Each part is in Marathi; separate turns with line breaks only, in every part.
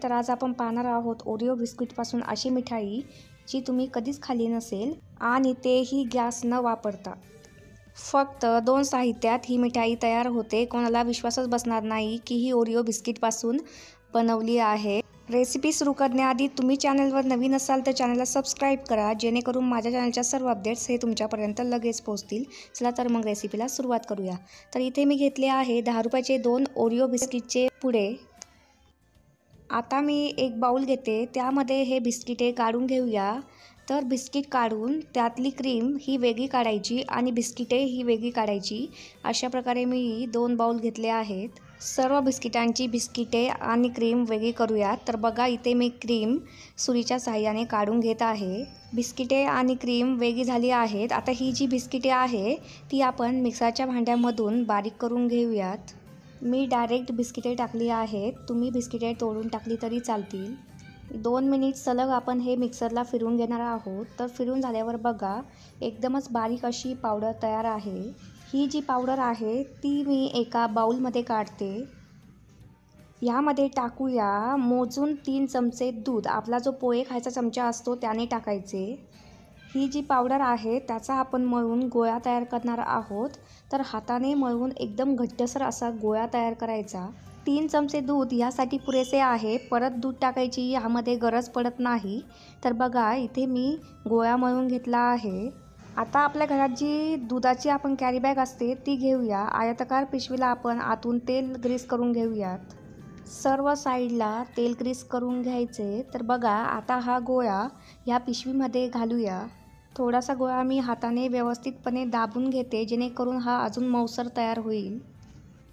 तर आज आपण पाहणार आहोत ओरिओ बिस्किटपासून अशी मिठाई जी तुम्ही कधीच खाल्ली नसेल आणि तेही गॅस न वापरता. फक्त 2 साहित्यात ही मिठाई तयार होते. कोणाला विश्वासच बसणार नाही की ही ओरिओ बिस्किटपासून बनवली आहे. रेसिपी सुरू करण्याआधी तुम्ही चॅनलवर नवीन असाल तर चॅनलला सबस्क्राईब करा, जेणेकरून माझ्या चॅनलच्या सर्व अपडेट्स हे तुमच्यापर्यंत लगेच पोहोचतील. चला तर मग रेसिपीला सुरुवात करूया. तर इथे मी घेतले आहे 10 रुपयाचे 2 ओरिओ बिस्किटचे पुडे. आता मी एक बाउल घेते, त्यामध्ये हे बिस्किटे काढून घेऊया. तर बिस्किट काढून त्यातली क्रीम ही वेगळी काढायची आणि बिस्किटे ही वेगळी काढायची. अशा प्रकारे मी 2 बाउल घेतले आहेत. सर्व बिस्किटांची बिस्किटे आणि क्रीम वेगळी करूयात. तर बघा इथे मी क्रीम सुरीच्या साहाय्याने काढून घेत आहे. बिस्किटे आणि क्रीम वेगळी झाली आहेत. आता ही जी बिस्किटे आहे ती आपण मिक्सरच्या भांड्यामधून बारीक करून घेऊयात. मी डायरेक्ट बिस्किटे टाकली आहेत. तुम्ही बिस्किटे तोडून टाकली तरी चालतील. 2 मिनिट सलग आपण हे मिक्सरला फिरवून घेणार आहोत. तर फिरून झाल्यावर बघा एकदमच बारीक अशी पावडर तयार आहे. ही जी पावडर आहे ती मी एका बाउलमध्ये काढते. यामध्ये टाकूया मोजून 3 चमचे दूध. आपला जो पोहे खायचा चमचा असतो त्याने टाकायचे. ही जी पावडर आहे त्याचा आपण मळून गोळा तयार करणार आहोत. तर हाताने मळून एकदम घट्टसर असा गोळा तयार करायचा. 3 चमचे दूध यासाठी पुरेसे आहे. परत दूध टाकायची यामध्ये गरज पडत नाही. तर बघा इथे मी गोळा मळून घेतला आहे. आता आपल्या घरात जी दुधाची आपण कॅरी बॅग असते ती घेऊया. आयताकार पिशवीला आपण आतून तेल ग्रीस करून घेऊयात. सर्व साईडला तेल ग्रीस करून घ्यायचे. तर बघा आता हा गोळा या पिशवीमध्ये घालूया. थोडासा गोळा मी हाताने व्यवस्थितपणे दाबून घेते, जेणेकरून हा अजून मऊसर तयार होईल.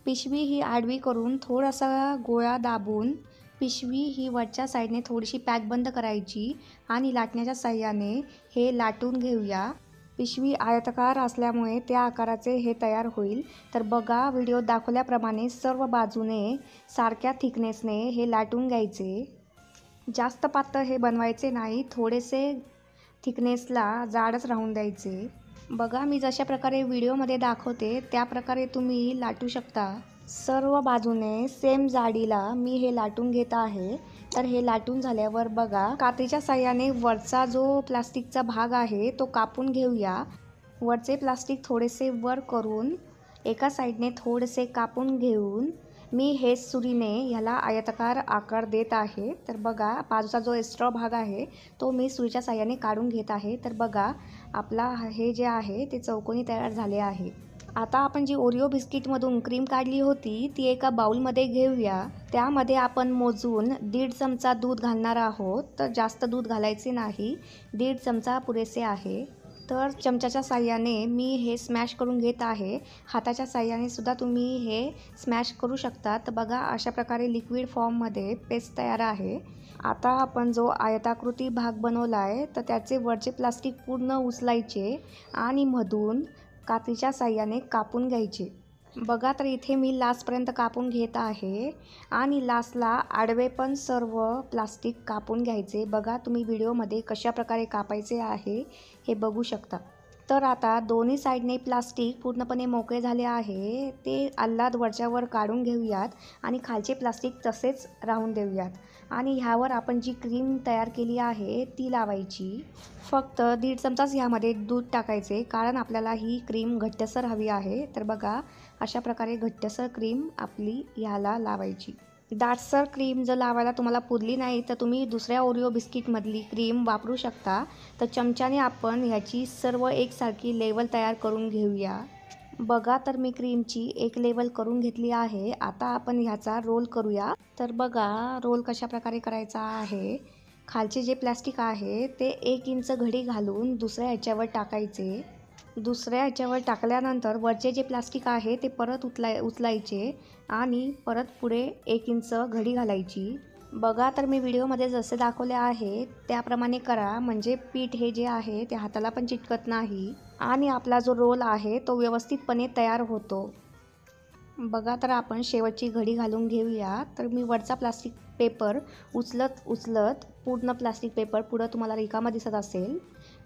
पिशवी ही आडवी करून थोडासा गोळा दाबून पिशवी ही वरच्या साईडने थोडीशी पॅकबंद करायची आणि लाटण्याच्या साहाय्याने हे लाटून घेऊया. पिशवी आयताकार असल्यामुळे त्या आकाराचे हे तयार होईल. तर बघा व्हिडिओ दाखवल्याप्रमाणे सर्व बाजूने सारख्या थिकनेसने हे लाटून घ्यायचे. जास्त पातळ हे बनवायचे नाही, थोडेसे थिकनेसला जाडच राहून द्यायचे. बघा मी जशा प्रकारे व्हिडिओमध्ये दाखवते त्या प्रकारे तुम्ही लाटू शकता. सर्व बाजूने सेम जाडीला मी हे लाटून घेत आहे. तर हे लाटून झाल्यावर बघा कात्रीच्या साहाय्याने वरचा जो प्लास्टिकचा भाग आहे तो कापून घेऊया. वरचे प्लास्टिक थोडेसे वर करून एका साईडने थोडेसे कापून घेऊन मी हे सुरीने ह्याला आयताकार आकार देत आहे. तर बघा बाजूचा जो एक्स्ट्रा भाग आहे तो मी सुरीच्या साहाय्याने काढून घेत आहे. तर बघा आपला हे जे आहे ते चौकोनी तयार झाले आहे. आता आपण जी ओरिओ बिस्किटमधून क्रीम काढली होती ती एका बाउलमध्ये घेऊया. त्यामध्ये आपण मोजून 1.5 चमचा दूध घालणार आहोत. तर जास्त दूध घालायचे नाही, 1.5 चमचा पुरेसे आहे. तर चमच्याच्या साहाय्याने मी हे स्मॅश करून घेत आहे. हाताच्या साहाय्याने सुद्धा तुम्ही हे स्मॅश करू शकता. तर बघा अशा प्रकारे लिक्विड फॉर्ममध्ये पेस्ट तयार आहे. आता आपण जो आयताकृती भाग बनवला आहे तर त्याचे वरचे प्लास्टिक पूर्ण उचलायचे आणि मधून कात्रीच्या साहाय्याने कापून घ्यायचे. बघा तर इथे मी लास्टपर्यंत कापून घेत आहे आणि लास्टला आडवे पण सर्व प्लास्टिक कापून घ्यायचे. बघा तुम्ही व्हिडिओमध्ये कशा प्रकारे कापायचे आहे हे बघू शकता. तर आता दोन्ही साईडने प्लास्टिक पूर्णपणे मोकळे झाले आहे. ते आल्हाद वरच्यावर काढून घेऊयात आणि खालचे प्लास्टिक तसेच राहून देऊयात. आणि ह्यावर आपण जी क्रीम तयार केली आहे ती लावायची. फक्त 1.5 चमचाच ह्यामध्ये दूध टाकायचे, कारण आपल्याला ही क्रीम घट्टसर हवी आहे. तर बघा अशा प्रकारे घट्टसर क्रीम आपली ह्याला लावायची. दाटसर क्रीम जर लावायला तुम्हाला पुरली नाही तर तुम्ही दुसऱ्या ओरिओ बिस्किटमधली क्रीम वापरू शकता. तर चमच्याने आपण ह्याची सर्व एकसारखी लेवल तयार करून घेऊया. बघा तर मी क्रीमची एक लेवल करून घेतली आहे. आता आपण ह्याचा रोल करूया. तर बघा रोल कशा प्रकारे करायचा आहे. खालचे जे प्लास्टिक आहे ते 1 इंच घडी घालून दुसऱ्या ह्याच्यावर टाकायचे. दुसऱ्या ह्याच्यावर टाकल्यानंतर वरचे जे प्लास्टिक आहे ते परत उचलायचे आणि परत पुढे 1 इंच घडी घालायची. बघा तर मी व्हिडिओमध्ये जसे दाखवले आहे त्याप्रमाणे करा, म्हणजे पीठ हे जे आहे ते हाताला पण चिटकत नाही आणि आपला जो रोल आहे तो व्यवस्थितपणे तयार होतो. बघा तर आपण शेवटची घडी घालून घेऊया. तर मी वरचा प्लास्टिक पेपर उचलत पूर्ण प्लास्टिक पेपर पुढं तुम्हाला रिकामा दिसत असेल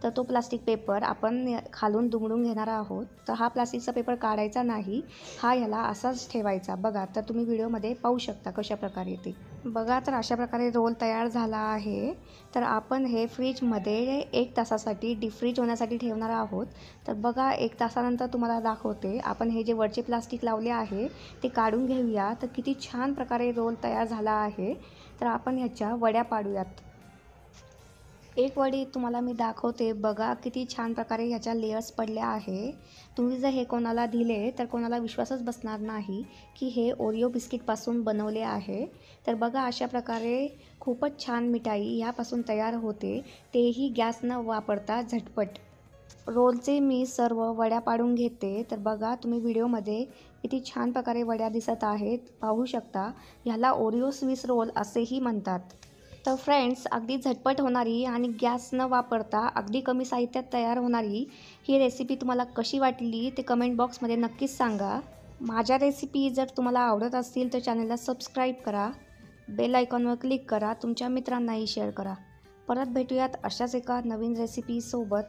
तर तो प्लास्टिक पेपर आपण खालून दुमडून घेणार आहोत. तर हा प्लास्टिकचा पेपर काढायचा नाही, हा याला असाच ठेवायचा. बघा तर तुम्ही व्हिडिओमध्ये पाहू शकता कशा प्रकारे ते बघा तर अशा प्रकारे रोल तयार झाला आहे. तर आपण हे फ्रीजमध्ये 1 तासासाठी डीप फ्रीज होण्यासाठी ठेवणार आहोत. तर बघा 1 तासानंतर तुम्हाला दाखवते. आपण हे जे वरचे प्लास्टिक लावले आहे ते काढून घेऊया. तर किती छान प्रकारे रोल तयार झाला आहे. तर आपण ह्याच्या वड्या पाडूयात. एक वडी तुम्हाला मी दाखवते. बघा किती छान प्रकारे ह्याच्या लेयर्स पडल्या आहे. तुम्ही जर हे कोणाला दिले तर कोणाला विश्वासच बसणार नाही की हे ओरिओ बिस्किटपासून बनवले आहे. तर बघा अशा प्रकारे खूपच छान मिठाई ह्यापासून तयार होते, तेही गॅस न वापरता झटपट. रोलचे मी सर्व वड्या पाडून घेते. तर बघा तुम्ही व्हिडिओमध्ये किती छान प्रकारे वड्या दिसत आहेत, पाहू शकता. ह्याला ओरिओ स्विस रोल असेही म्हणतात. तर फ्रेंड्स, अगदी झटपट होणारी आणि गॅस न वापरता अगदी कमी साहित्यात तयार होणारी ही रेसिपी तुम्हाला कशी वाटली ते कमेंट बॉक्समध्ये नक्कीच सांगा. माझ्या रेसिपी जर तुम्हाला आवडत असतील तर चॅनलला सबस्क्राईब करा, बेल आयकॉनवर क्लिक करा, तुमच्या मित्रांनाही शेअर करा. परत भेटूयात अशाच एका नवीन रेसिपीसोबत.